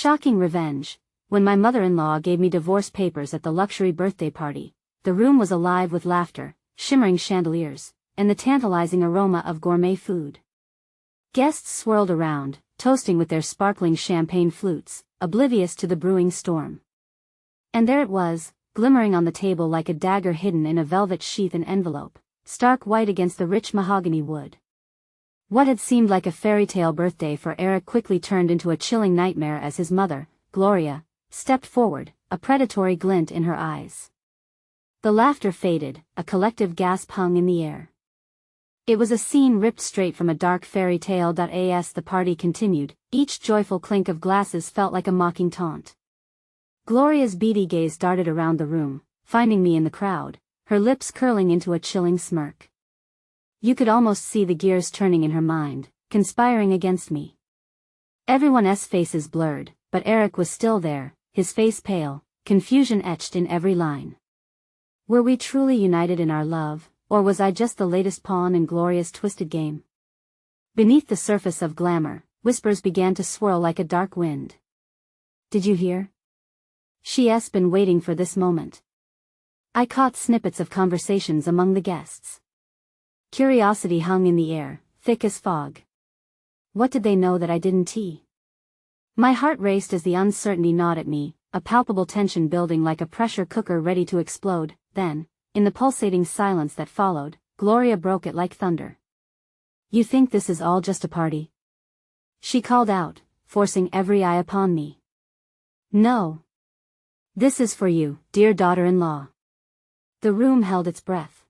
shocking revenge. When my mother-in-law gave me divorce papers at the luxury birthday party, the room was alive with laughter, shimmering chandeliers, and the tantalizing aroma of gourmet food. Guests swirled around, toasting with their sparkling champagne flutes, oblivious to the brewing storm. And there it was, glimmering on the table like a dagger hidden in a velvet sheath and envelope, stark white against the rich mahogany wood. What had seemed like a fairy tale birthday for Eric quickly turned into a chilling nightmare as his mother, Gloria, stepped forward, a predatory glint in her eyes. The laughter faded, a collective gasp hung in the air. It was a scene ripped straight from a dark fairy tale. As the party continued, each joyful clink of glasses felt like a mocking taunt. Gloria's beady gaze darted around the room, finding me in the crowd, her lips curling into a chilling smirk. You could almost see the gears turning in her mind, conspiring against me. Everyone's faces blurred, but Eric was still there, his face pale, confusion etched in every line. Were we truly united in our love, or was I just the latest pawn in Gloria's twisted game? Beneath the surface of glamour, whispers began to swirl like a dark wind. Did you hear? She's been waiting for this moment. I caught snippets of conversations among the guests. Curiosity hung in the air, thick as fog. What did they know that I didn't? My heart raced as the uncertainty gnawed at me, a palpable tension building like a pressure cooker ready to explode. Then, in the pulsating silence that followed, Gloria broke it like thunder. You think this is all just a party? She called out, forcing every eye upon me. No. This is for you, dear daughter-in-law. The room held its breath.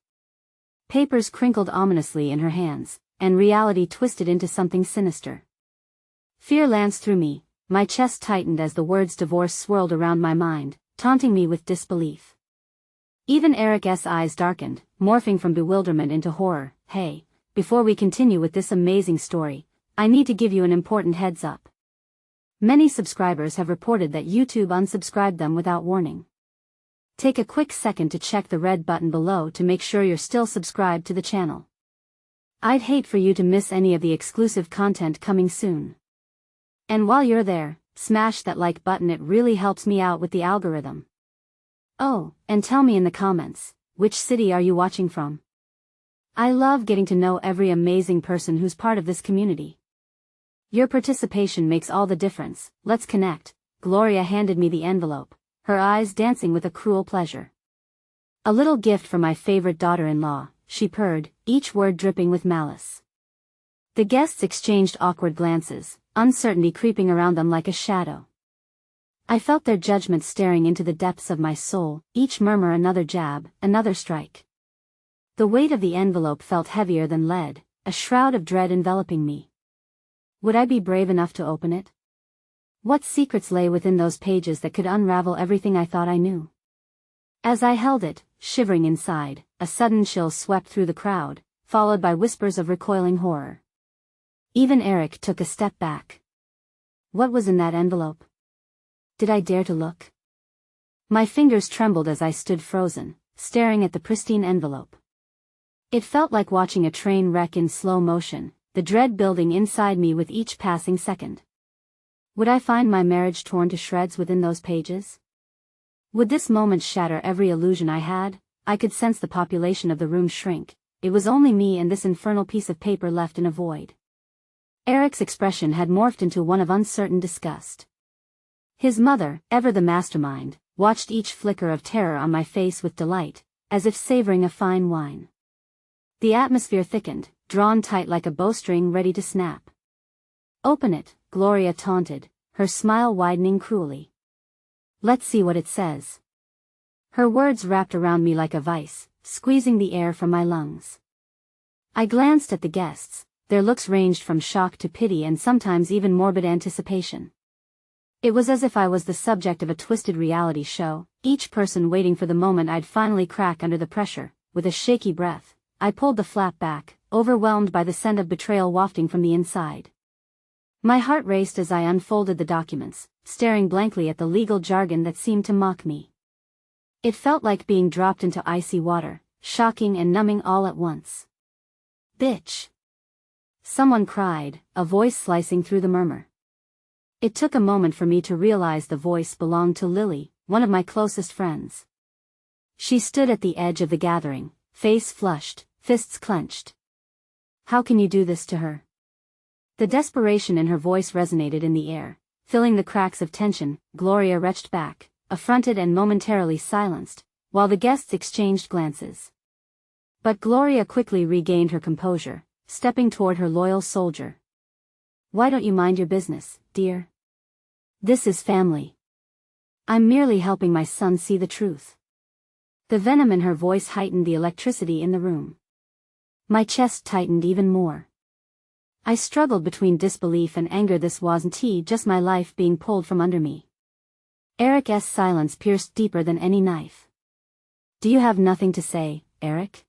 Papers crinkled ominously in her hands, and reality twisted into something sinister. Fear lanced through me, my chest tightened as the words divorce swirled around my mind, taunting me with disbelief. Even Eric's eyes darkened, morphing from bewilderment into horror. Hey, before we continue with this amazing story, I need to give you an important heads up. Many subscribers have reported that YouTube unsubscribed them without warning. Take a quick second to check the red button below to make sure you're still subscribed to the channel. I'd hate for you to miss any of the exclusive content coming soon. And while you're there, smash that like button, it really helps me out with the algorithm. Oh, and tell me in the comments, which city are you watching from? I love getting to know every amazing person who's part of this community. Your participation makes all the difference. Let's connect. Gloria handed me the envelope, her eyes dancing with a cruel pleasure. A little gift for my favorite daughter-in-law, she purred, each word dripping with malice. The guests exchanged awkward glances, uncertainty creeping around them like a shadow. I felt their judgment staring into the depths of my soul, each murmur another jab, another strike. The weight of the envelope felt heavier than lead, a shroud of dread enveloping me. Would I be brave enough to open it? What secrets lay within those pages that could unravel everything I thought I knew? As I held it, shivering inside, a sudden chill swept through the crowd, followed by whispers of recoiling horror. Even Eric took a step back. What was in that envelope? Did I dare to look? My fingers trembled as I stood frozen, staring at the pristine envelope. It felt like watching a train wreck in slow motion, the dread building inside me with each passing second. Would I find my marriage torn to shreds within those pages? Would this moment shatter every illusion I had? I could sense the population of the room shrink. It was only me and this infernal piece of paper left in a void. Eric's expression had morphed into one of uncertain disgust. His mother, ever the mastermind, watched each flicker of terror on my face with delight, as if savoring a fine wine. The atmosphere thickened, drawn tight like a bowstring ready to snap. Open it, Gloria taunted, her smile widening cruelly. Let's see what it says. Her words wrapped around me like a vice, squeezing the air from my lungs. I glanced at the guests, their looks ranged from shock to pity and sometimes even morbid anticipation. It was as if I was the subject of a twisted reality show, each person waiting for the moment I'd finally crack under the pressure. With a shaky breath, I pulled the flap back, overwhelmed by the scent of betrayal wafting from the inside. My heart raced as I unfolded the documents, staring blankly at the legal jargon that seemed to mock me. It felt like being dropped into icy water, shocking and numbing all at once. Bitch! Someone cried, a voice slicing through the murmur. It took a moment for me to realize the voice belonged to Lily, one of my closest friends. She stood at the edge of the gathering, face flushed, fists clenched. "How can you do this to her?" The desperation in her voice resonated in the air, filling the cracks of tension. Gloria retched back, affronted and momentarily silenced, while the guests exchanged glances. But Gloria quickly regained her composure, stepping toward her loyal soldier. "Why don't you mind your business, dear? This is family. I'm merely helping my son see the truth." The venom in her voice heightened the electricity in the room. My chest tightened even more. I struggled between disbelief and anger. This wasn't just my life being pulled from under me. Eric's silence pierced deeper than any knife. "Do you have nothing to say, Eric?"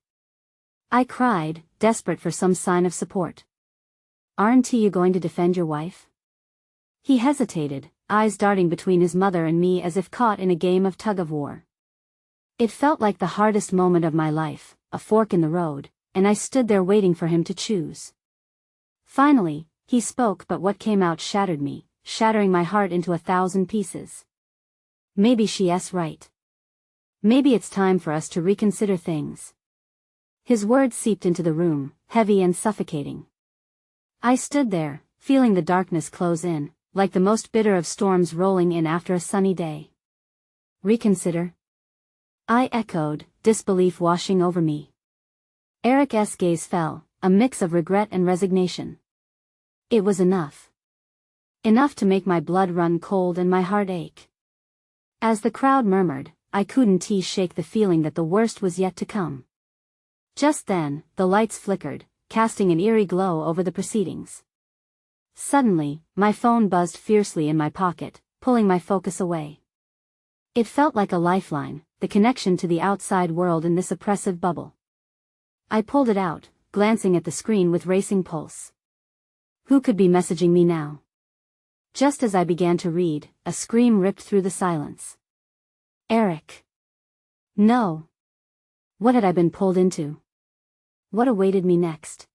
I cried, desperate for some sign of support. "Aren't you going to defend your wife?" He hesitated, eyes darting between his mother and me as if caught in a game of tug-of-war. It felt like the hardest moment of my life, a fork in the road, and I stood there waiting for him to choose. Finally, he spoke, but what came out shattered me, shattering my heart into 1,000 pieces. "Maybe she's right. Maybe it's time for us to reconsider things." His words seeped into the room, heavy and suffocating. I stood there, feeling the darkness close in, like the most bitter of storms rolling in after a sunny day. "Reconsider?" I echoed, disbelief washing over me. Eric's gaze fell, a mix of regret and resignation. It was enough. Enough to make my blood run cold and my heart ache. As the crowd murmured, I couldn't shake the feeling that the worst was yet to come. Just then, the lights flickered, casting an eerie glow over the proceedings. Suddenly, my phone buzzed fiercely in my pocket, pulling my focus away. It felt like a lifeline, the connection to the outside world in this oppressive bubble. I pulled it out, glancing at the screen with racing pulse. Who could be messaging me now? Just as I began to read, a scream ripped through the silence. "Eric!" No. What had I been pulled into? What awaited me next?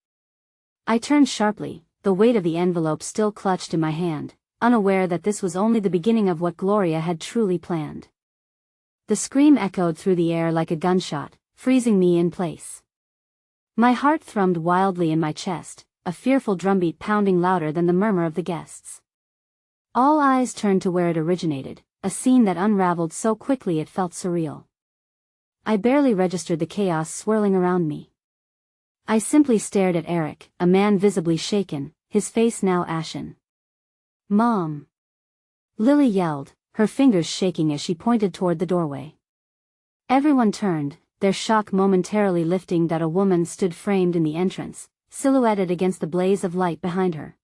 I turned sharply, the weight of the envelope still clutched in my hand, unaware that this was only the beginning of what Gloria had truly planned. The scream echoed through the air like a gunshot, freezing me in place. My heart thrummed wildly in my chest, a fearful drumbeat pounding louder than the murmur of the guests. All eyes turned to where it originated, a scene that unraveled so quickly it felt surreal. I barely registered the chaos swirling around me. I simply stared at Eric, a man visibly shaken, his face now ashen. "Mom!" Lily yelled, her fingers shaking as she pointed toward the doorway. Everyone turned, their shock momentarily lifting that a woman stood framed in the entrance, silhouetted against the blaze of light behind her.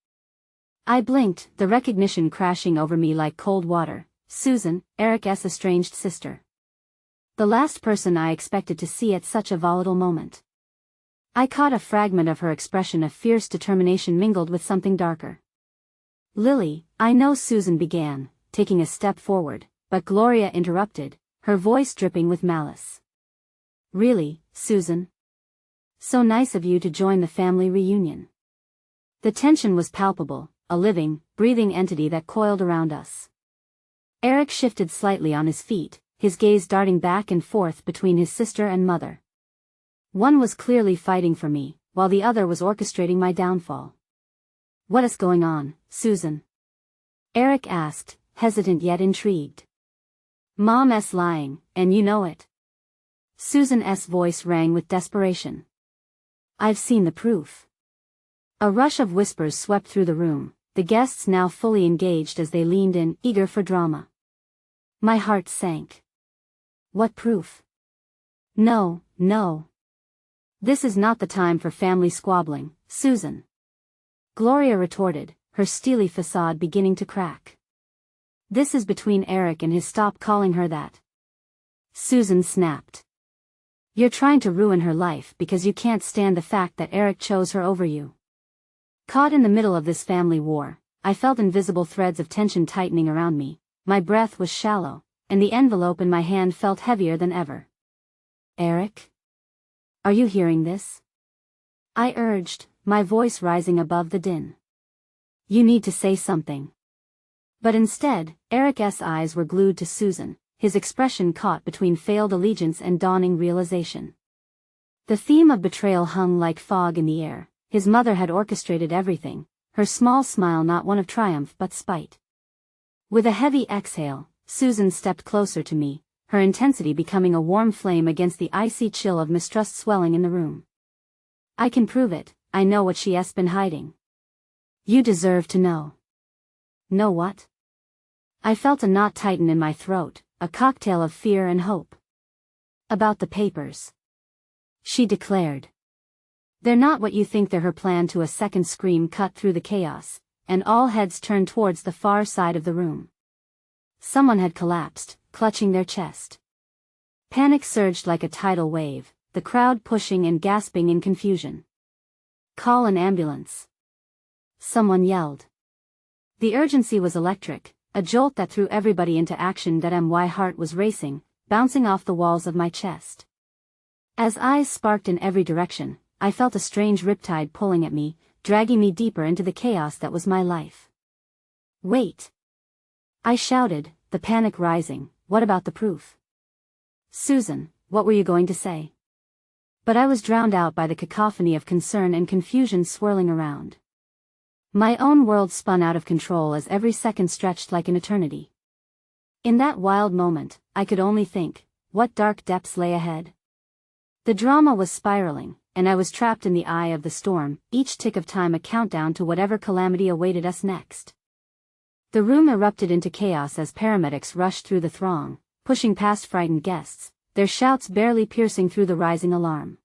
I blinked, the recognition crashing over me like cold water. Susan, Eric's estranged sister. The last person I expected to see at such a volatile moment. I caught a fragment of her expression of fierce determination mingled with something darker. "Lily, I know," Susan began, taking a step forward, but Gloria interrupted, her voice dripping with malice. "Really, Susan? So nice of you to join the family reunion." The tension was palpable, a living, breathing entity that coiled around us. Eric shifted slightly on his feet, his gaze darting back and forth between his sister and mother. One was clearly fighting for me, while the other was orchestrating my downfall. "What is going on, Susan?" Eric asked, hesitant yet intrigued. "Mom's lying, and you know it." Susan's voice rang with desperation. "I've seen the proof." A rush of whispers swept through the room, the guests now fully engaged as they leaned in, eager for drama. My heart sank. "What proof?" No. "This is not the time for family squabbling, Susan," Gloria retorted, her steely facade beginning to crack. "This is between Eric and his—" "Stop calling her that," Susan snapped. "You're trying to ruin her life because you can't stand the fact that Eric chose her over you." Caught in the middle of this family war, I felt invisible threads of tension tightening around me, my breath was shallow, and the envelope in my hand felt heavier than ever. "Eric? Are you hearing this?" I urged, my voice rising above the din. "You need to say something." But instead, Eric's eyes were glued to Susan, his expression caught between failed allegiance and dawning realization. The theme of betrayal hung like fog in the air. His mother had orchestrated everything, her small smile not one of triumph but spite. With a heavy exhale, Susan stepped closer to me, her intensity becoming a warm flame against the icy chill of mistrust swelling in the room. I can prove it, I know what she's been hiding. You deserve to know. Know what? I felt a knot tighten in my throat, a cocktail of fear and hope. About the papers. She declared. They're not what you think they're. Her plan to. A second scream cut through the chaos, and all heads turned towards the far side of the room. Someone had collapsed, clutching their chest. Panic surged like a tidal wave, the crowd pushing and gasping in confusion. Call an ambulance. Someone yelled. The urgency was electric, a jolt that threw everybody into action. My heart was racing, bouncing off the walls of my chest. As eyes sparked in every direction, I felt a strange riptide pulling at me, dragging me deeper into the chaos that was my life. Wait! I shouted, the panic rising. What about the proof? Susan, what were you going to say? But I was drowned out by the cacophony of concern and confusion swirling around. My own world spun out of control as every second stretched like an eternity. In that wild moment, I could only think, what dark depths lay ahead? The drama was spiraling, and I was trapped in the eye of the storm, each tick of time a countdown to whatever calamity awaited us next. The room erupted into chaos as paramedics rushed through the throng, pushing past frightened guests, their shouts barely piercing through the rising alarm.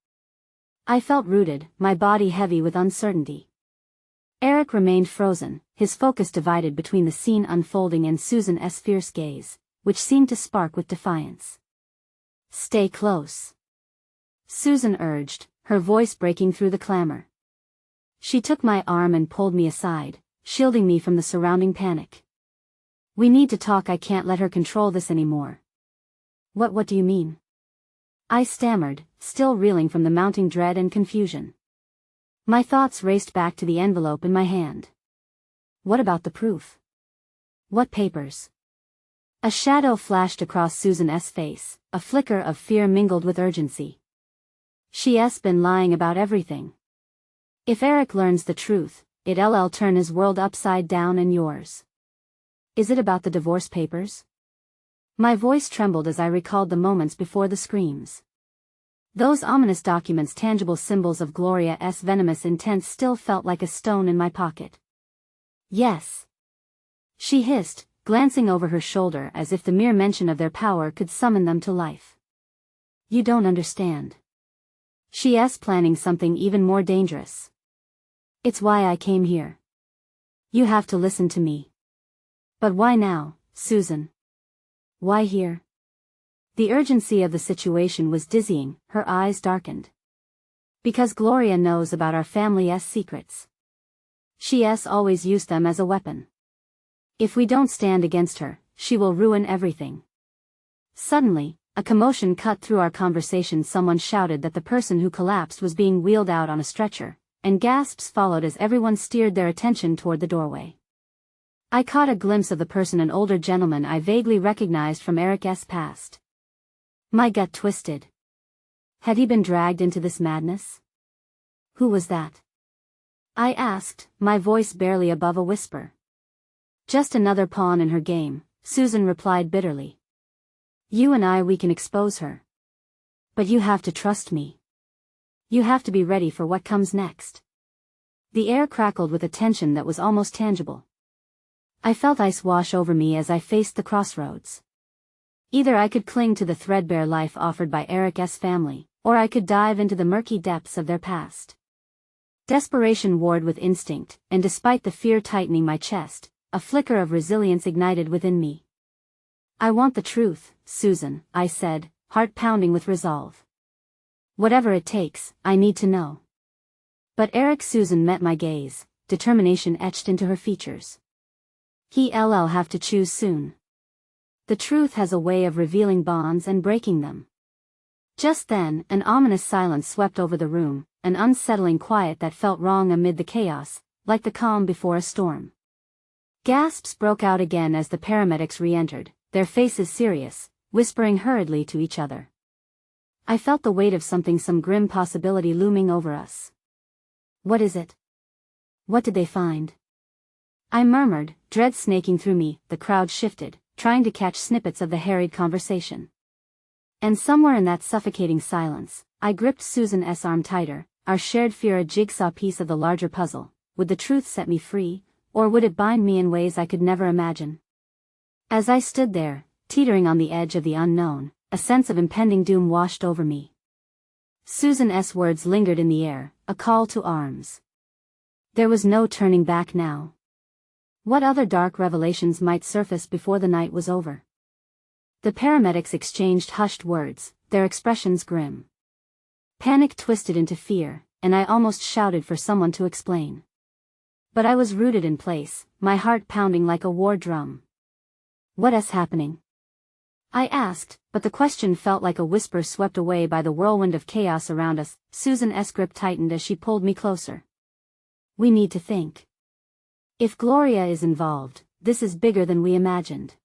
I felt rooted, my body heavy with uncertainty. Eric remained frozen, his focus divided between the scene unfolding and Susan's fierce gaze, which seemed to spark with defiance. Stay close. Susan urged, her voice breaking through the clamor. She took my arm and pulled me aside, shielding me from the surrounding panic. We need to talk. I can't let her control this anymore. What do you mean? I stammered, still reeling from the mounting dread and confusion. My thoughts raced back to the envelope in my hand. What about the proof? What papers? A shadow flashed across Susan's face, a flicker of fear mingled with urgency. She's been lying about everything. If Eric learns the truth, it'll turn his world upside down and yours. Is it about the divorce papers? My voice trembled as I recalled the moments before the screams. Those ominous documents, tangible symbols of Gloria's venomous intent, still felt like a stone in my pocket. Yes. She hissed, glancing over her shoulder as if the mere mention of their power could summon them to life. You don't understand. She's planning something even more dangerous. It's why I came here. You have to listen to me. But why now, Susan? Why here? The urgency of the situation was dizzying, her eyes darkened. Because Gloria knows about our family's secrets. She's always used them as a weapon. If we don't stand against her, she will ruin everything. Suddenly, a commotion cut through our conversation. Someone shouted that the person who collapsed was being wheeled out on a stretcher, and gasps followed as everyone steered their attention toward the doorway. I caught a glimpse of the person, an older gentleman I vaguely recognized from Eric's past. My gut twisted. Had he been dragged into this madness? Who was that? I asked, my voice barely above a whisper. Just another pawn in her game, Susan replied bitterly. You and we can expose her. But you have to trust me. You have to be ready for what comes next. The air crackled with a tension that was almost tangible. I felt ice wash over me as I faced the crossroads. Either I could cling to the threadbare life offered by Eric's family, or I could dive into the murky depths of their past. Desperation warred with instinct, and despite the fear tightening my chest, a flicker of resilience ignited within me. I want the truth, Susan, I said, heart pounding with resolve. Whatever it takes, I need to know. But Susan met my gaze, determination etched into her features. He'll have to choose soon. The truth has a way of revealing bonds and breaking them. Just then, an ominous silence swept over the room, an unsettling quiet that felt wrong amid the chaos, like the calm before a storm. Gasps broke out again as the paramedics re-entered, their faces serious, whispering hurriedly to each other. I felt the weight of some grim possibility looming over us. What is it? What did they find? I murmured, dread snaking through me. The crowd shifted, trying to catch snippets of the harried conversation. And somewhere in that suffocating silence, I gripped Susan's arm tighter, our shared fear a jigsaw piece of the larger puzzle. Would the truth set me free, or would it bind me in ways I could never imagine? As I stood there, teetering on the edge of the unknown, a sense of impending doom washed over me. Susan's words lingered in the air, a call to arms. There was no turning back now. What other dark revelations might surface before the night was over? The paramedics exchanged hushed words, their expressions grim. Panic twisted into fear, and I almost shouted for someone to explain. But I was rooted in place, my heart pounding like a war drum. What's happening? I asked, but the question felt like a whisper swept away by the whirlwind of chaos around us. Susan's grip tightened as she pulled me closer. We need to think. If Gloria is involved, this is bigger than we imagined.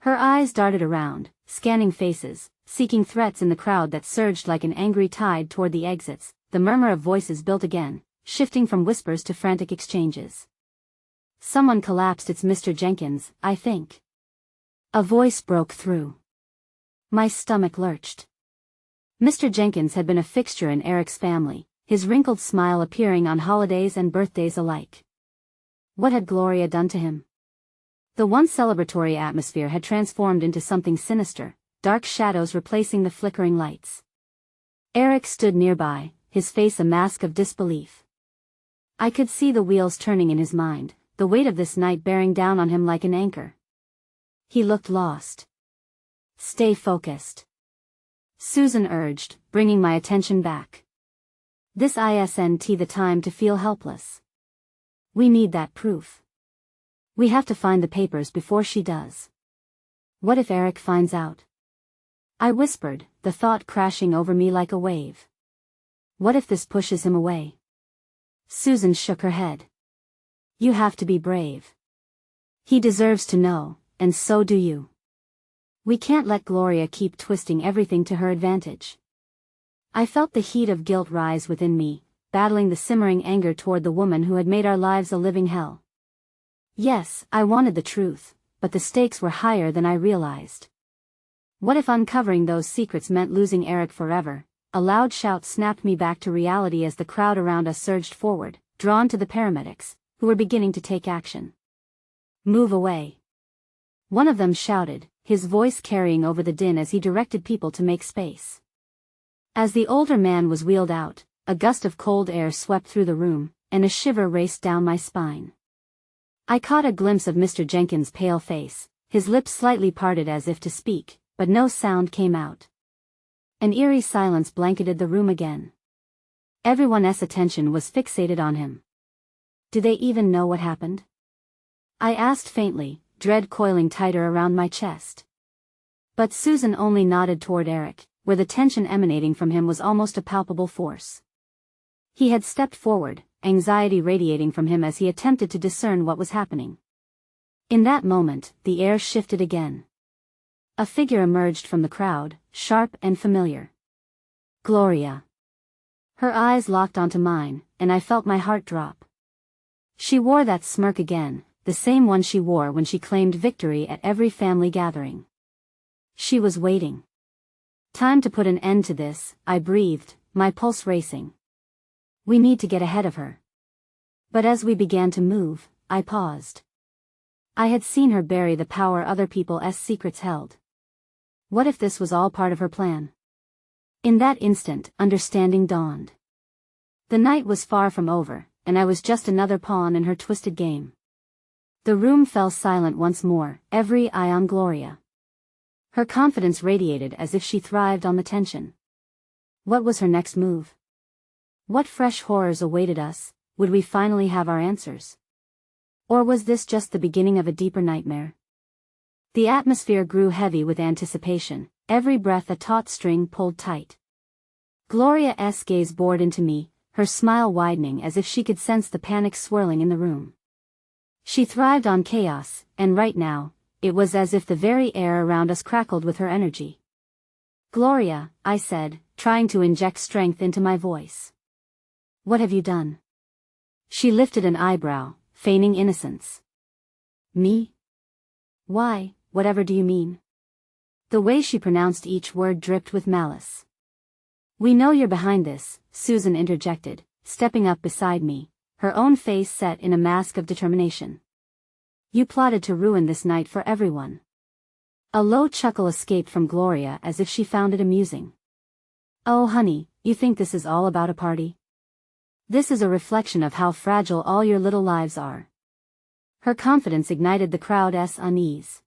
Her eyes darted around, scanning faces, seeking threats in the crowd that surged like an angry tide toward the exits. The murmur of voices built again, shifting from whispers to frantic exchanges. Someone collapsed. It's Mr. Jenkins, I think. A voice broke through. My stomach lurched. Mr. Jenkins had been a fixture in Eric's family, his wrinkled smile appearing on holidays and birthdays alike. What had Gloria done to him? The once celebratory atmosphere had transformed into something sinister, dark shadows replacing the flickering lights. Eric stood nearby, his face a mask of disbelief. I could see the wheels turning in his mind, the weight of this night bearing down on him like an anchor. He looked lost. Stay focused, Susan urged, bringing my attention back. This isn't the time to feel helpless. We need that proof. We have to find the papers before she does. What if Eric finds out? I whispered, the thought crashing over me like a wave. What if this pushes him away? Susan shook her head. You have to be brave. He deserves to know, and so do you. We can't let Gloria keep twisting everything to her advantage. I felt the heat of guilt rise within me, battling the simmering anger toward the woman who had made our lives a living hell. Yes, I wanted the truth, but the stakes were higher than I realized. What if uncovering those secrets meant losing Eric forever? A loud shout snapped me back to reality as the crowd around us surged forward, drawn to the paramedics, who were beginning to take action. Move away. One of them shouted, his voice carrying over the din as he directed people to make space. As the older man was wheeled out, a gust of cold air swept through the room, and a shiver raced down my spine. I caught a glimpse of Mr. Jenkins' pale face, his lips slightly parted as if to speak, but no sound came out. An eerie silence blanketed the room again. Everyone's attention was fixated on him. Do they even know what happened? I asked faintly, dread coiling tighter around my chest. But Susan only nodded toward Eric, where the tension emanating from him was almost a palpable force. He had stepped forward, anxiety radiating from him as he attempted to discern what was happening. In that moment, the air shifted again. A figure emerged from the crowd, sharp and familiar. Gloria. Her eyes locked onto mine, and I felt my heart drop. She wore that smirk again, the same one she wore when she claimed victory at every family gathering. She was waiting. Time to put an end to this, I breathed, my pulse racing. We need to get ahead of her. But as we began to move, I paused. I had seen her bury the power other people's secrets held. What if this was all part of her plan? In that instant, understanding dawned. The night was far from over, and I was just another pawn in her twisted game. The room fell silent once more, every eye on Gloria. Her confidence radiated as if she thrived on the tension. What was her next move? What fresh horrors awaited us? Would we finally have our answers? Or was this just the beginning of a deeper nightmare? The atmosphere grew heavy with anticipation, every breath a taut string pulled tight. Gloria's gaze bored into me, her smile widening as if she could sense the panic swirling in the room. She thrived on chaos, and right now, it was as if the very air around us crackled with her energy. "Gloria," I said, trying to inject strength into my voice. "What have you done?" She lifted an eyebrow, feigning innocence. "Me? Why, whatever do you mean?" The way she pronounced each word dripped with malice. "We know you're behind this," Susan interjected, stepping up beside me, her own face set in a mask of determination. "You plotted to ruin this night for everyone." A low chuckle escaped from Gloria as if she found it amusing. "Oh honey, you think this is all about a party? This is a reflection of how fragile all your little lives are." Her confidence ignited the crowd's unease.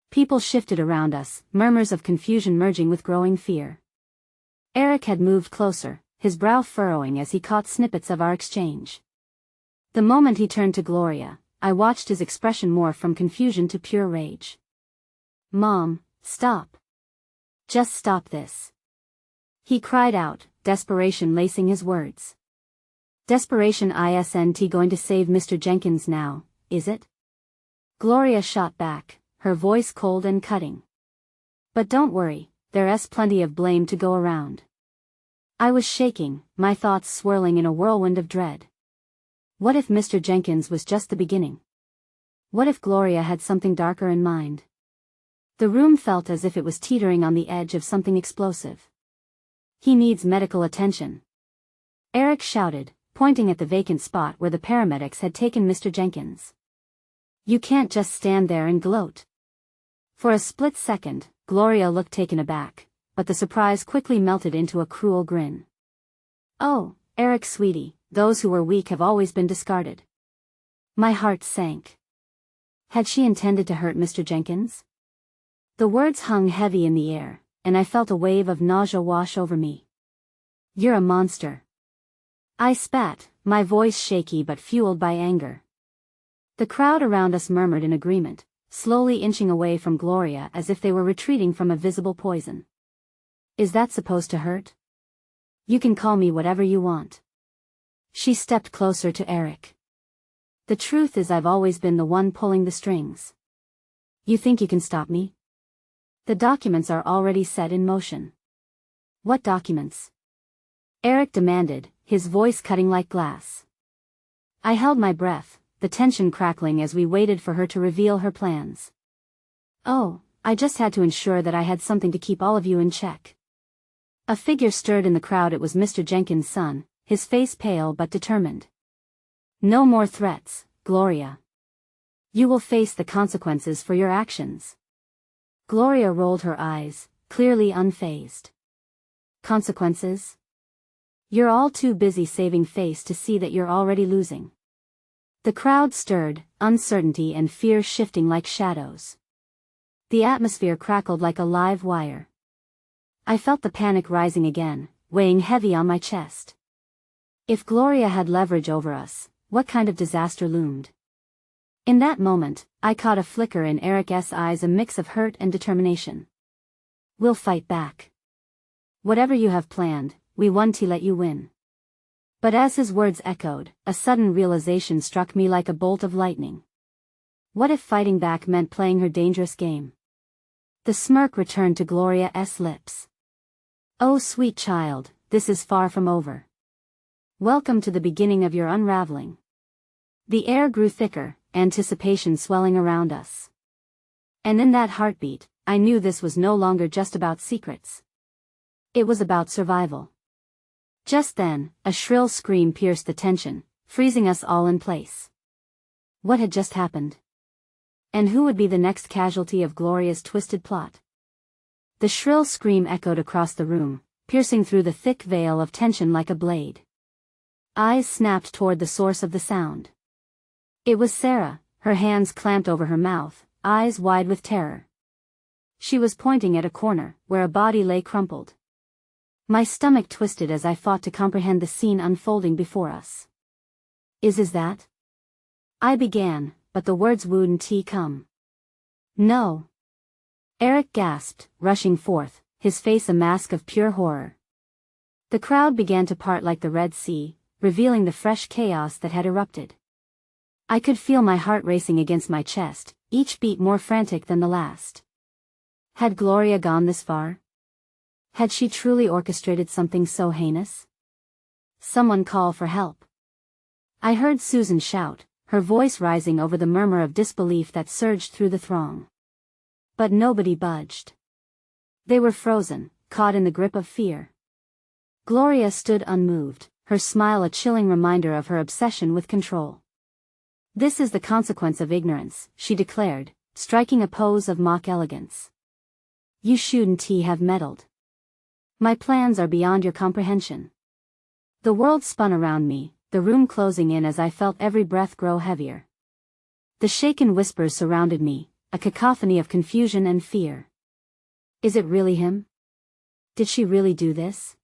People shifted around us, murmurs of confusion merging with growing fear. Eric had moved closer, his brow furrowing as he caught snippets of our exchange. The moment he turned to Gloria, I watched his expression morph from confusion to pure rage. "Mom, stop. Just stop this," he cried out, desperation lacing his words. "Desperation isn't going to save Mr. Jenkins now, is it?" Gloria shot back, her voice cold and cutting. "But don't worry, there's plenty of blame to go around." I was shaking, my thoughts swirling in a whirlwind of dread. What if Mr. Jenkins was just the beginning? What if Gloria had something darker in mind? The room felt as if it was teetering on the edge of something explosive. "He needs medical attention," Eric shouted, pointing at the vacant spot where the paramedics had taken Mr. Jenkins. "You can't just stand there and gloat." For a split second, Gloria looked taken aback, but the surprise quickly melted into a cruel grin. "Oh, Eric sweetie, those who were weak have always been discarded." My heart sank. Had she intended to hurt Mr. Jenkins? The words hung heavy in the air, and I felt a wave of nausea wash over me. "You're a monster," I spat, my voice shaky but fueled by anger. The crowd around us murmured in agreement, slowly inching away from Gloria as if they were retreating from a visible poison. "Is that supposed to hurt? You can call me whatever you want." She stepped closer to Eric. "The truth is I've always been the one pulling the strings. You think you can stop me? The documents are already set in motion." "What documents?" Eric demanded, his voice cutting like glass. I held my breath, the tension crackling as we waited for her to reveal her plans. "Oh, I just had to ensure that I had something to keep all of you in check." A figure stirred in the crowd. It was Mr. Jenkins' son, his face pale but determined. "No more threats, Gloria. You will face the consequences for your actions." Gloria rolled her eyes, clearly unfazed. "Consequences? You're all too busy saving face to see that you're already losing." The crowd stirred, uncertainty and fear shifting like shadows. The atmosphere crackled like a live wire. I felt the panic rising again, weighing heavy on my chest. If Gloria had leverage over us, what kind of disaster loomed? In that moment, I caught a flicker in Eric's eyes, a mix of hurt and determination. "We'll fight back. Whatever you have planned, we want to let you win." But as his words echoed, a sudden realization struck me like a bolt of lightning. What if fighting back meant playing her dangerous game? The smirk returned to Gloria's lips. "Oh sweet child, this is far from over. Welcome to the beginning of your unraveling." The air grew thicker, anticipation swelling around us. And in that heartbeat, I knew this was no longer just about secrets. It was about survival. Just then, a shrill scream pierced the tension, freezing us all in place. What had just happened? And who would be the next casualty of Gloria's twisted plot? The shrill scream echoed across the room, piercing through the thick veil of tension like a blade. Eyes snapped toward the source of the sound. It was Sarah, her hands clamped over her mouth, eyes wide with terror. She was pointing at a corner, where a body lay crumpled. My stomach twisted as I fought to comprehend the scene unfolding before us. Is that?" I began, but the words wouldn't come. "No." Eric gasped, rushing forth, his face a mask of pure horror. The crowd began to part like the Red Sea, revealing the fresh chaos that had erupted. I could feel my heart racing against my chest, each beat more frantic than the last. Had Gloria gone this far? Had she truly orchestrated something so heinous? Someone call for help. I heard Susan shout, her voice rising over the murmur of disbelief that surged through the throng. But nobody budged. They were frozen, caught in the grip of fear. Gloria stood unmoved, her smile a chilling reminder of her obsession with control. "This is the consequence of ignorance," she declared, striking a pose of mock elegance. "You shouldn't have meddled. My plans are beyond your comprehension." The world spun around me, the room closing in as I felt every breath grow heavier. The shaken whispers surrounded me, a cacophony of confusion and fear. Is it really him? Did she really do this?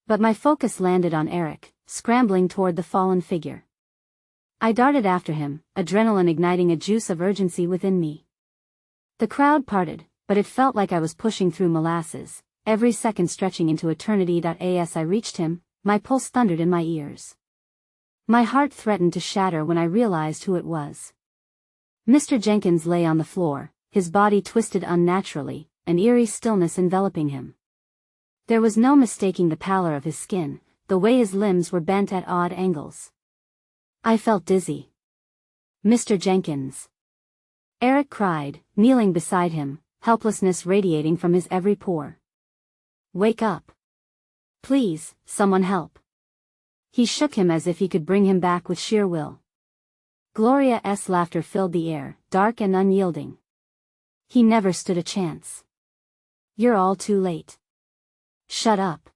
But my focus landed on Eric, scrambling toward the fallen figure. I darted after him, adrenaline igniting a juice of urgency within me. The crowd parted, but it felt like I was pushing through molasses, every second stretching into eternity. As I reached him, my pulse thundered in my ears. My heart threatened to shatter when I realized who it was. Mr. Jenkins lay on the floor, his body twisted unnaturally, an eerie stillness enveloping him. There was no mistaking the pallor of his skin, the way his limbs were bent at odd angles. I felt dizzy. "Mr. Jenkins!" Eric cried, kneeling beside him, helplessness radiating from his every pore. "Wake up! Please, someone help!" He shook him as if he could bring him back with sheer will. Gloria's laughter filled the air, dark and unyielding. "He never stood a chance. You're all too late." "Shut up!"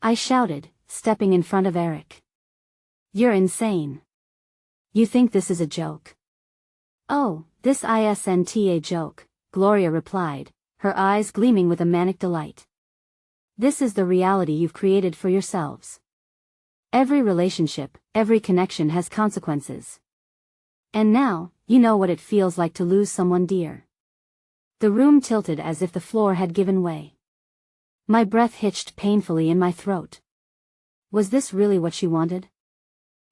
I shouted, stepping in front of Eric. "You're insane. You think this is a joke?" "Oh, this isn't a joke," Gloria replied, her eyes gleaming with a manic delight. "This is the reality you've created for yourselves. Every relationship, every connection has consequences. And now, you know what it feels like to lose someone dear." The room tilted as if the floor had given way. My breath hitched painfully in my throat. Was this really what she wanted?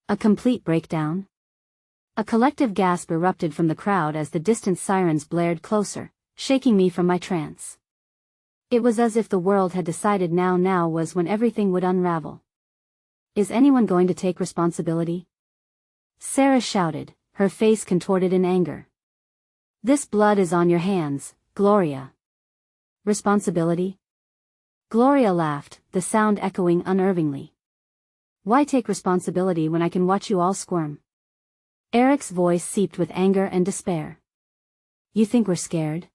A complete breakdown? A collective gasp erupted from the crowd as the distant sirens blared closer, shaking me from my trance. It was as if the world had decided now was when everything would unravel. "Is anyone going to take responsibility?" Sarah shouted, her face contorted in anger. "This blood is on your hands, Gloria." "Responsibility?" Gloria laughed, the sound echoing unnervingly. "Why take responsibility when I can watch you all squirm?" Eric's voice seeped with anger and despair. "You think we're scared?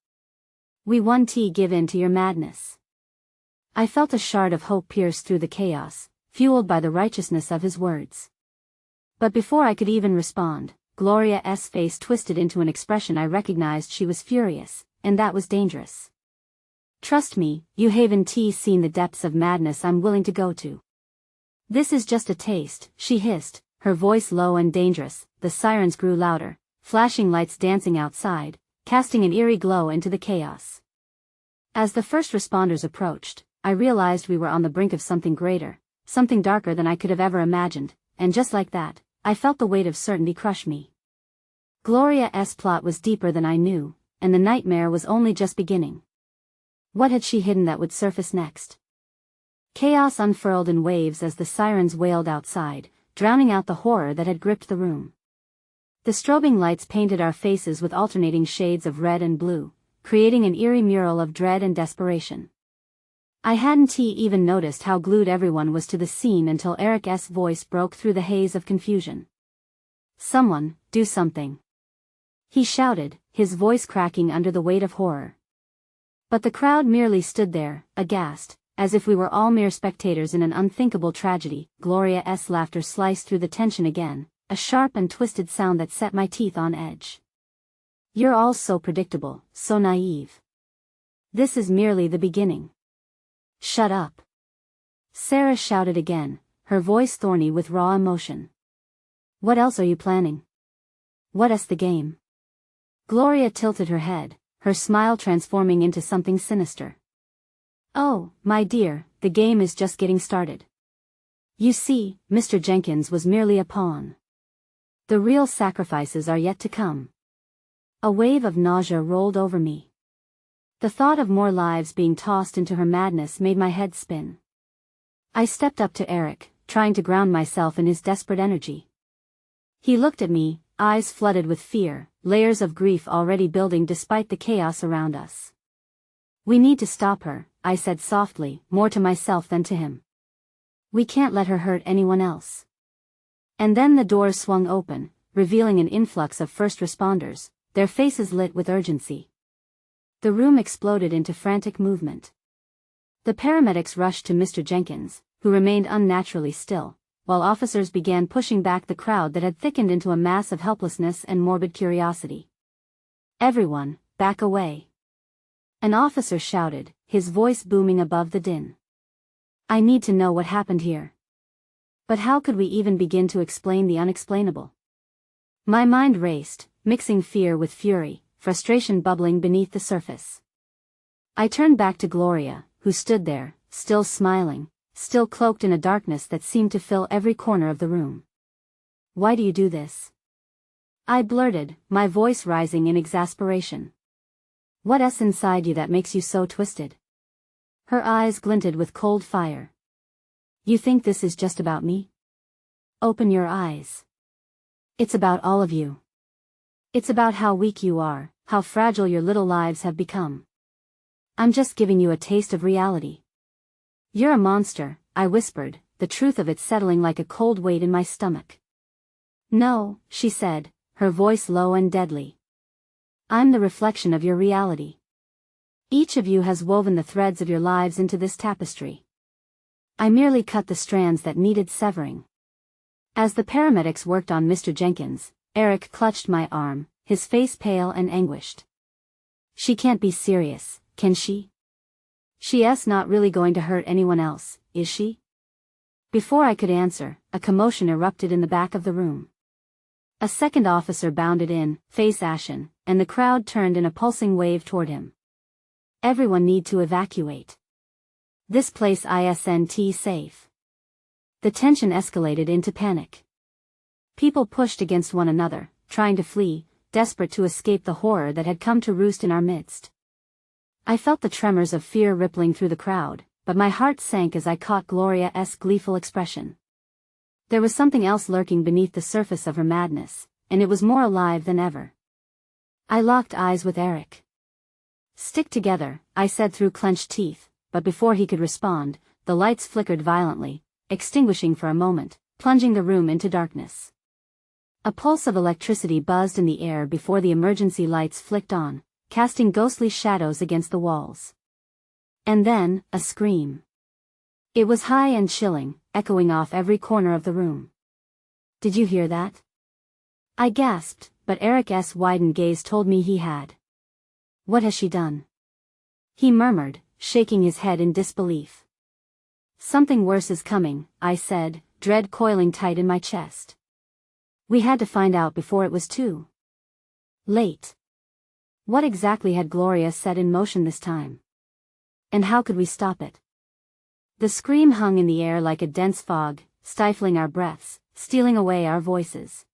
We won't give in to your madness." I felt a shard of hope pierce through the chaos, fueled by the righteousness of his words. But before I could even respond, Gloria's face twisted into an expression I recognized. She was furious, and that was dangerous. "Trust me, you haven't seen the depths of madness I'm willing to go to. This is just a taste," she hissed, her voice low and dangerous. The sirens grew louder, flashing lights dancing outside, casting an eerie glow into the chaos. As the first responders approached, I realized we were on the brink of something greater, something darker than I could have ever imagined, and just like that, I felt the weight of certainty crush me. Gloria's plot was deeper than I knew, and the nightmare was only just beginning. What had she hidden that would surface next? Chaos unfurled in waves as the sirens wailed outside, drowning out the horror that had gripped the room. The strobing lights painted our faces with alternating shades of red and blue, creating an eerie mural of dread and desperation. I hadn't even noticed how glued everyone was to the scene until Eric's voice broke through the haze of confusion. "Someone, do something!" he shouted, his voice cracking under the weight of horror. But the crowd merely stood there, aghast, as if we were all mere spectators in an unthinkable tragedy. Gloria's laughter sliced through the tension again, a sharp and twisted sound that set my teeth on edge. "You're all so predictable, so naive. This is merely the beginning." "Shut up!" Sarah shouted again, her voice thorny with raw emotion. "What else are you planning? What's the game?" Gloria tilted her head, her smile transforming into something sinister. "Oh, my dear, the game is just getting started. You see, Mr. Jenkins was merely a pawn. The real sacrifices are yet to come. A wave of nausea rolled over me. The thought of more lives being tossed into her madness made my head spin. I stepped up to Eric, trying to ground myself in his desperate energy. He looked at me, eyes flooded with fear, layers of grief already building despite the chaos around us. "We need to stop her," I said softly, more to myself than to him. "We can't let her hurt anyone else." And then the doors swung open, revealing an influx of first responders, their faces lit with urgency. The room exploded into frantic movement. The paramedics rushed to Mr. Jenkins, who remained unnaturally still, while officers began pushing back the crowd that had thickened into a mass of helplessness and morbid curiosity. "Everyone, back away!" An officer shouted, his voice booming above the din. "I need to know what happened here." But how could we even begin to explain the unexplainable? My mind raced, mixing fear with fury, frustration bubbling beneath the surface. I turned back to Gloria, who stood there, still smiling, still cloaked in a darkness that seemed to fill every corner of the room. "Why do you do this?" I blurted, my voice rising in exasperation. "What's inside you that makes you so twisted?" Her eyes glinted with cold fire. "You think this is just about me? Open your eyes. It's about all of you. It's about how weak you are, how fragile your little lives have become. I'm just giving you a taste of reality." "You're a monster," I whispered, the truth of it settling like a cold weight in my stomach. "No," she said, her voice low and deadly. "I'm the reflection of your reality. Each of you has woven the threads of your lives into this tapestry. I merely cut the strands that needed severing." As the paramedics worked on Mr. Jenkins, Eric clutched my arm, his face pale and anguished. "She can't be serious, can she? She's not really going to hurt anyone else, is she?" Before I could answer, a commotion erupted in the back of the room. A second officer bounded in, face ashen, and the crowd turned in a pulsing wave toward him. "Everyone need to evacuate. This place isn't safe." The tension escalated into panic. People pushed against one another, trying to flee, desperate to escape the horror that had come to roost in our midst. I felt the tremors of fear rippling through the crowd, but my heart sank as I caught Gloria's gleeful expression. There was something else lurking beneath the surface of her madness, and it was more alive than ever. I locked eyes with Eric. "Stick together," I said through clenched teeth, but before he could respond, the lights flickered violently, extinguishing for a moment, plunging the room into darkness. A pulse of electricity buzzed in the air before the emergency lights flicked on, casting ghostly shadows against the walls. And then, a scream. It was high and chilling, echoing off every corner of the room. "Did you hear that?" I gasped, but Eric's widened gaze told me he had. "What has she done?" he murmured, shaking his head in disbelief. "Something worse is coming," I said, dread coiling tight in my chest. We had to find out before it was too late. What exactly had Gloria set in motion this time? And how could we stop it? The scream hung in the air like a dense fog, stifling our breaths, stealing away our voices.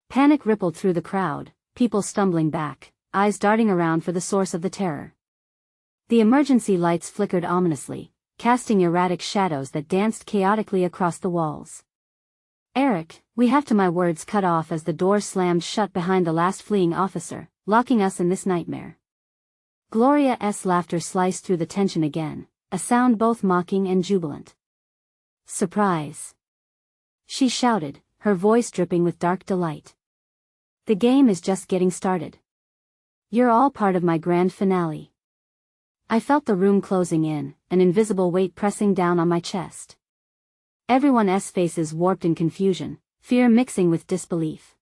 Panic rippled through the crowd, people stumbling back, eyes darting around for the source of the terror. The emergency lights flickered ominously, casting erratic shadows that danced chaotically across the walls. "Eric, we have to," my words cut off as the door slammed shut behind the last fleeing officer, locking us in this nightmare. Gloria's laughter sliced through the tension again, a sound both mocking and jubilant. "Surprise!" she shouted, her voice dripping with dark delight. "The game is just getting started. You're all part of my grand finale." I felt the room closing in, an invisible weight pressing down on my chest. Everyone's faces warped in confusion, fear mixing with disbelief.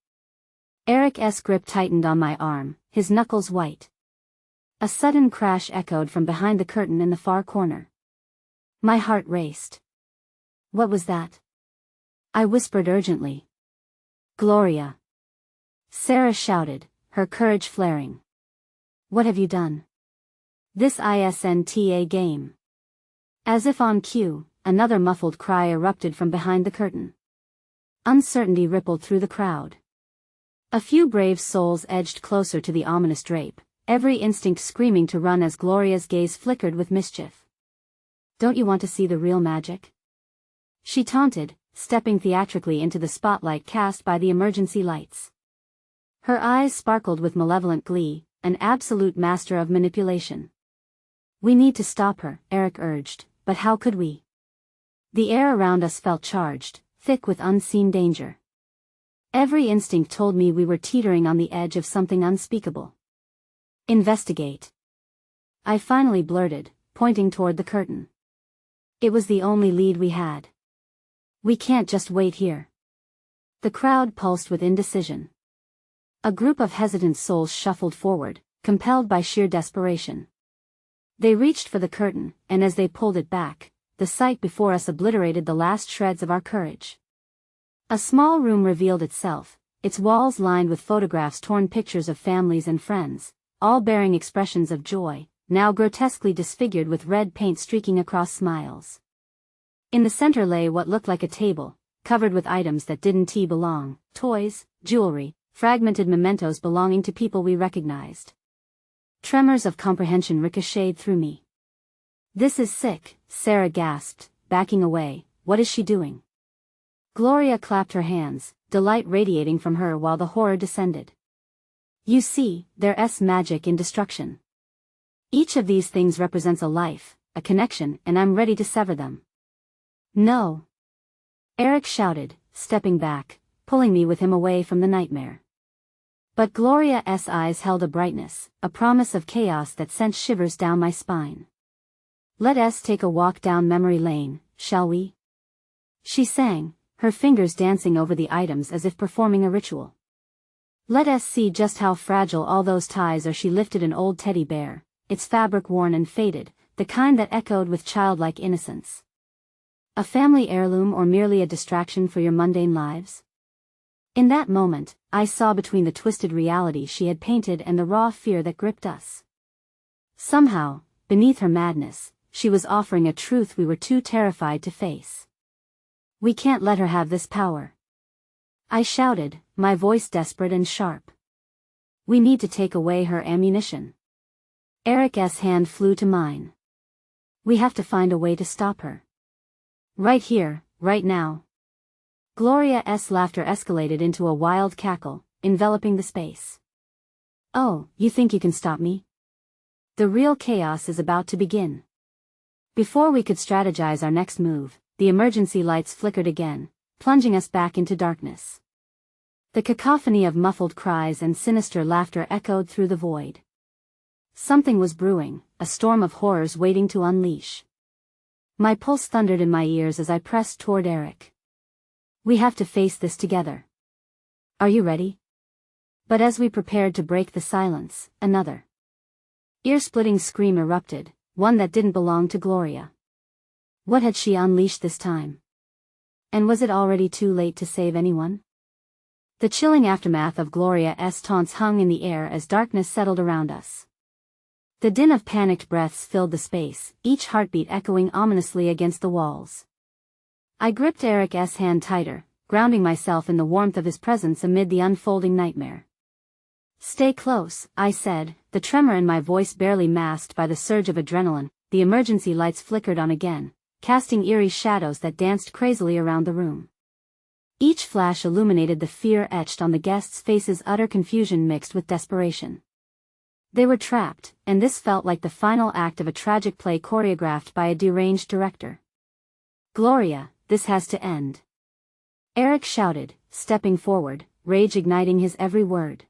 Eric's grip tightened on my arm, his knuckles white. A sudden crash echoed from behind the curtain in the far corner. My heart raced. "What was that?" I whispered urgently. "Gloria!" Sarah shouted, her courage flaring. "What have you done?" "This isn't a game." As if on cue, another muffled cry erupted from behind the curtain. Uncertainty rippled through the crowd. A few brave souls edged closer to the ominous drape, every instinct screaming to run as Gloria's gaze flickered with mischief. "Don't you want to see the real magic?" she taunted, stepping theatrically into the spotlight cast by the emergency lights. Her eyes sparkled with malevolent glee, an absolute master of manipulation. "We need to stop her," Eric urged, but how could we? The air around us felt charged, thick with unseen danger. Every instinct told me we were teetering on the edge of something unspeakable. "Investigate," I finally blurted, pointing toward the curtain. It was the only lead we had. "We can't just wait here." The crowd pulsed with indecision. A group of hesitant souls shuffled forward, compelled by sheer desperation. They reached for the curtain, and as they pulled it back, the sight before us obliterated the last shreds of our courage. A small room revealed itself, its walls lined with photographs, torn pictures of families and friends, all bearing expressions of joy, now grotesquely disfigured with red paint streaking across smiles. In the center lay what looked like a table, covered with items that didn't belong: toys, jewelry, fragmented mementos belonging to people we recognized. Tremors of comprehension ricocheted through me. "This is sick," Sarah gasped, backing away. "What is she doing?" Gloria clapped her hands, delight radiating from her while the horror descended. "You see, there's magic in destruction. Each of these things represents a life, a connection, and I'm ready to sever them." "No!" Eric shouted, stepping back, pulling me with him away from the nightmare. But Gloria's eyes held a brightness, a promise of chaos that sent shivers down my spine. "Let us take a walk down memory lane, shall we?" she sang, her fingers dancing over the items as if performing a ritual. "Let us see just how fragile all those ties are." She lifted an old teddy bear, its fabric worn and faded, the kind that echoed with childlike innocence. "A family heirloom or merely a distraction for your mundane lives?" In that moment, I saw between the twisted reality she had painted and the raw fear that gripped us. Somehow, beneath her madness, she was offering a truth we were too terrified to face. "We can't let her have this power," I shouted, my voice desperate and sharp. "We need to take away her ammunition." Eric's hand flew to mine. "We have to find a way to stop her. Right here, right now." Gloria's laughter escalated into a wild cackle, enveloping the space. "Oh, you think you can stop me? The real chaos is about to begin." Before we could strategize our next move, the emergency lights flickered again, plunging us back into darkness. The cacophony of muffled cries and sinister laughter echoed through the void. Something was brewing, a storm of horrors waiting to unleash. My pulse thundered in my ears as I pressed toward Eric. "We have to face this together. Are you ready?" But as we prepared to break the silence, another ear-splitting scream erupted, one that didn't belong to Gloria. What had she unleashed this time? And was it already too late to save anyone? The chilling aftermath of Gloria's taunts hung in the air as darkness settled around us. The din of panicked breaths filled the space, each heartbeat echoing ominously against the walls. I gripped Eric's hand tighter, grounding myself in the warmth of his presence amid the unfolding nightmare. "Stay close," I said, the tremor in my voice barely masked by the surge of adrenaline. The emergency lights flickered on again, casting eerie shadows that danced crazily around the room. Each flash illuminated the fear etched on the guests' faces, utter confusion mixed with desperation. They were trapped, and this felt like the final act of a tragic play choreographed by a deranged director. "Gloria, this has to end," Eric shouted, stepping forward, rage igniting his every word.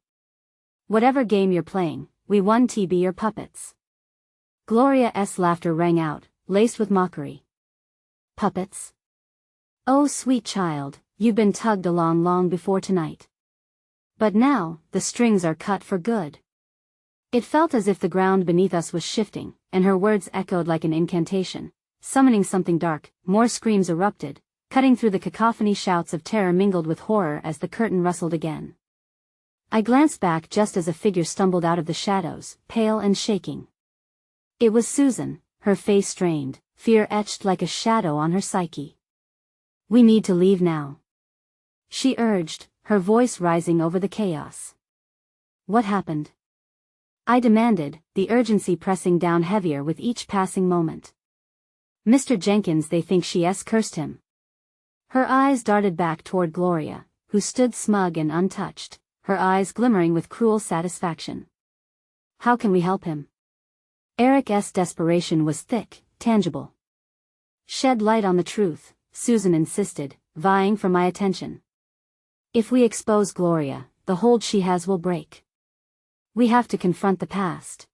"Whatever game you're playing, we won't be your puppets." Gloria's laughter rang out, laced with mockery. "Puppets? Oh sweet child, you've been tugged along long before tonight. But now, the strings are cut for good." It felt as if the ground beneath us was shifting, and her words echoed like an incantation, summoning something dark. More screams erupted, cutting through the cacophony. Shouts of terror mingled with horror as the curtain rustled again. I glanced back just as a figure stumbled out of the shadows, pale and shaking. It was Susan, her face strained, fear etched like a shadow on her psyche. "We need to leave now," she urged, her voice rising over the chaos. What happened? I demanded, the urgency pressing down heavier with each passing moment. Mr. Jenkins, they think she's cursed him. Her eyes darted back toward Gloria, who stood smug and untouched, her eyes glimmering with cruel satisfaction. How can we help him? Eric's desperation was thick, tangible. Shed light on the truth, Susan insisted, vying for my attention. If we expose Gloria, the hold she has will break. We have to confront the past.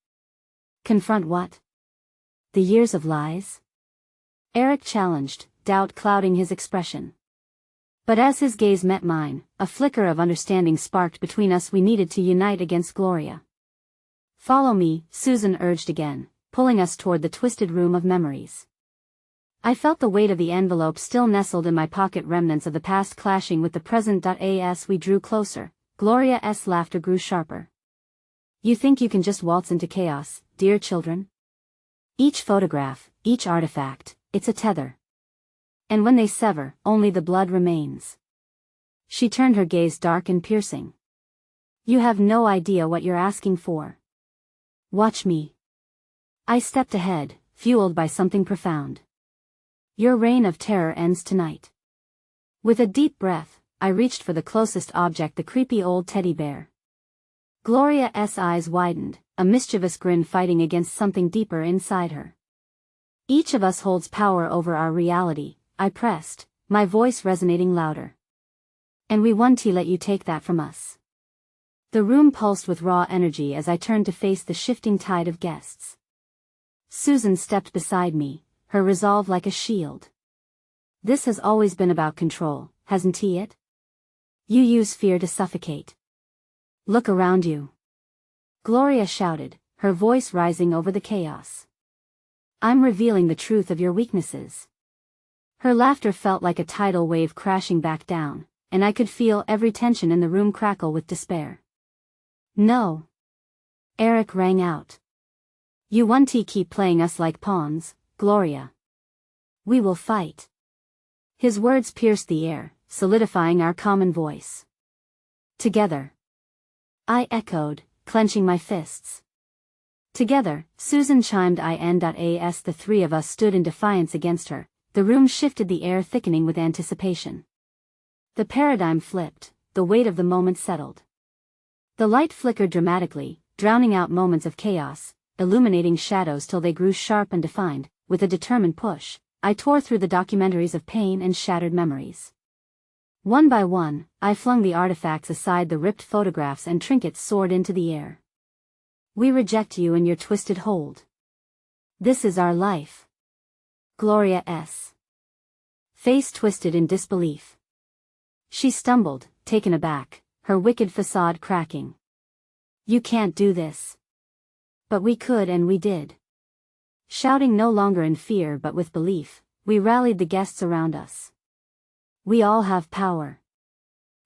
Confront what? The years of lies? Eric challenged, doubt clouding his expression. But as his gaze met mine, a flicker of understanding sparked between us. We needed to unite against Gloria. Follow me, Susan urged again, pulling us toward the twisted room of memories. I felt the weight of the envelope still nestled in my pocket, remnants of the past clashing with the present. As we drew closer, Gloria's laughter grew sharper. You think you can just waltz into chaos, dear children? Each photograph, each artifact, it's a tether. And when they sever, only the blood remains. She turned her gaze dark and piercing. You have no idea what you're asking for. Watch me. I stepped ahead, fueled by something profound. Your reign of terror ends tonight. With a deep breath, I reached for the closest object, the creepy old teddy bear. Gloria's eyes widened, a mischievous grin fighting against something deeper inside her. Each of us holds power over our reality, I pressed, my voice resonating louder. And we won't let you take that from us. The room pulsed with raw energy as I turned to face the shifting tide of guests. Susan stepped beside me, her resolve like a shield. This has always been about control, hasn't it? You use fear to suffocate. Look around you. Gloria shouted, her voice rising over the chaos. I'm revealing the truth of your weaknesses. Her laughter felt like a tidal wave crashing back down, and I could feel every tension in the room crackle with despair. No. Eric rang out. You won't keep playing us like pawns, Gloria. We will fight. His words pierced the air, solidifying our common voice. Together. I echoed, clenching my fists. Together, Susan chimed in. As the three of us stood in defiance against her, the room shifted, the air thickening with anticipation. The paradigm flipped, the weight of the moment settled. The light flickered dramatically, drowning out moments of chaos, illuminating shadows till they grew sharp and defined. With a determined push, I tore through the documentaries of pain and shattered memories. One by one, I flung the artifacts aside, the ripped photographs and trinkets soared into the air. We reject you and your twisted hold. This is our life. Gloria's face twisted in disbelief. She stumbled, taken aback, her wicked facade cracking. You can't do this. But we could, and we did. Shouting no longer in fear but with belief, we rallied the guests around us. We all have power.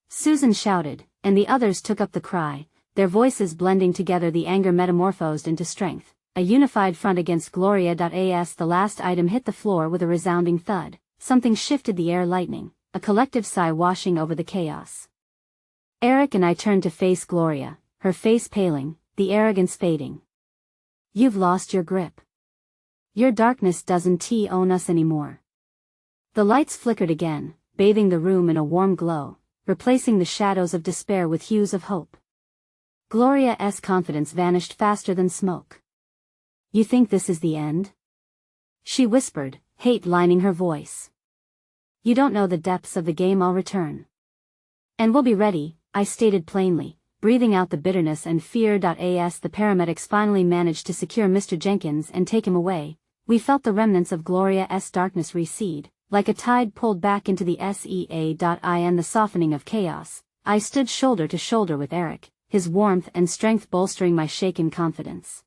Susan shouted, and the others took up the cry, their voices blending together, the anger metamorphosed into strength, a unified front against Gloria.As. The last item hit the floor with a resounding thud, something shifted the air, lightning, a collective sigh washing over the chaos. Eric and I turned to face Gloria, her face paling, the arrogance fading. You've lost your grip. Your darkness doesn't own us anymore. The lights flickered again, bathing the room in a warm glow, replacing the shadows of despair with hues of hope. Gloria's confidence vanished faster than smoke. You think this is the end? She whispered, hate lining her voice. You don't know the depths of the game. I'll return. And we'll be ready, I stated plainly, breathing out the bitterness and fear. As the paramedics finally managed to secure Mr. Jenkins and take him away, we felt the remnants of Gloria's darkness recede, like a tide pulled back into the sea. The softening of chaos. I stood shoulder to shoulder with Eric, his warmth and strength bolstering my shaken confidence.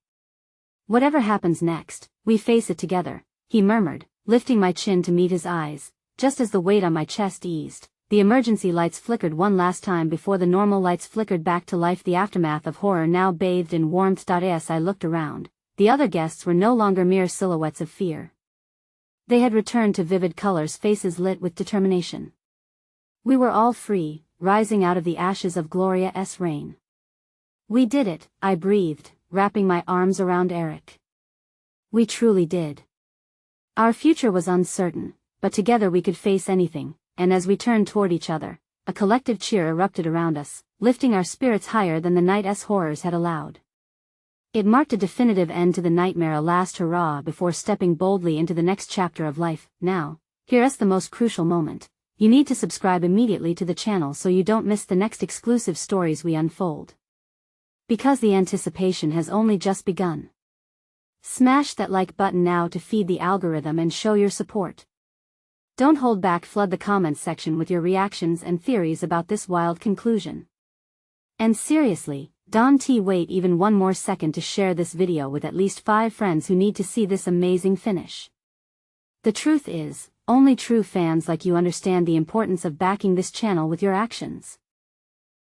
Whatever happens next, we face it together, he murmured, lifting my chin to meet his eyes. Just as the weight on my chest eased, the emergency lights flickered one last time before the normal lights flickered back to life, the aftermath of horror now bathed in warmth. As I looked around, the other guests were no longer mere silhouettes of fear. They had returned to vivid colors, faces lit with determination. We were all free, rising out of the ashes of Gloria's reign. We did it, I breathed, wrapping my arms around Eric. We truly did. Our future was uncertain, but together we could face anything, and as we turned toward each other, a collective cheer erupted around us, lifting our spirits higher than the night's horrors had allowed. It marked a definitive end to the nightmare, a last hurrah before stepping boldly into the next chapter of life. Now, here's the most crucial moment. You need to subscribe immediately to the channel so you don't miss the next exclusive stories we unfold. Because the anticipation has only just begun. Smash that like button now to feed the algorithm and show your support. Don't hold back, flood the comments section with your reactions and theories about this wild conclusion. And seriously, don't wait even one more second to share this video with at least 5 friends who need to see this amazing finish. The truth is, only true fans like you understand the importance of backing this channel with your actions.